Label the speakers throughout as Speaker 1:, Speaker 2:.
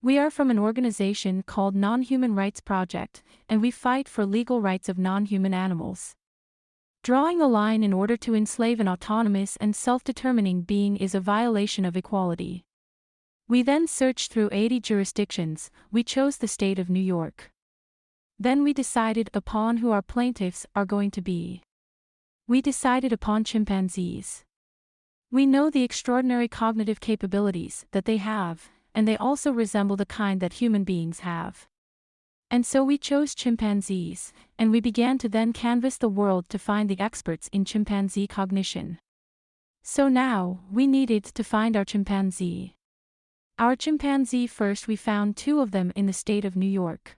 Speaker 1: We are from an organization called Non-Human Rights Project, and we fight for legal rights of non-human animals. Drawing a line in order to enslave an autonomous and self-determining being is a violation of equality. We then searched through 80 jurisdictions. We chose the state of New York. Then we decided upon who our plaintiffs are going to be. We decided upon chimpanzees. We know the extraordinary cognitive capabilities that they have, and they also resemble the kind that human beings have. And so we chose chimpanzees, and we began to then canvass the world to find the experts in chimpanzee cognition. So now, we needed to find our chimpanzee. Our chimpanzee first we found 2 of them in the state of New York.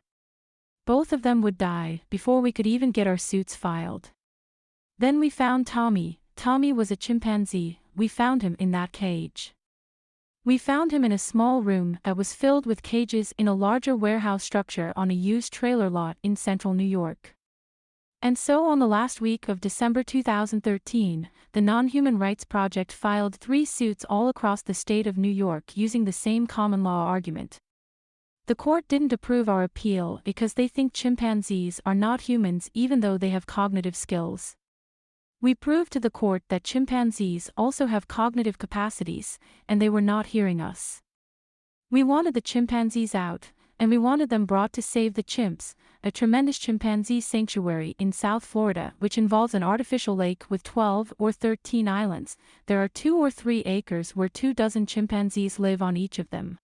Speaker 1: Both of them would die before we could even get our suits filed. Then we found Tommy. Tommy was a chimpanzee. We found him in that cage. We found him in a small room that was filled with cages in a larger warehouse structure on a used trailer lot in central New York. And so on the last week of December 2013, the Non-Human Rights Project filed 3 suits all across the state of New York using the same common law argument. The court didn't approve our appeal because they think chimpanzees are not humans even though they have cognitive skills. We proved to the court that chimpanzees also have cognitive capacities, and they were not hearing us. We wanted the chimpanzees out, and we wanted them brought to Save the Chimps, a tremendous chimpanzee sanctuary in South Florida which involves an artificial lake with 12 or 13 islands. There are 2 or 3 acres where 24 chimpanzees live on each of them.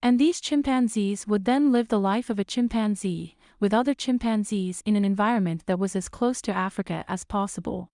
Speaker 1: And these chimpanzees would then live the life of a chimpanzee, with other chimpanzees in an environment that was as close to Africa as possible.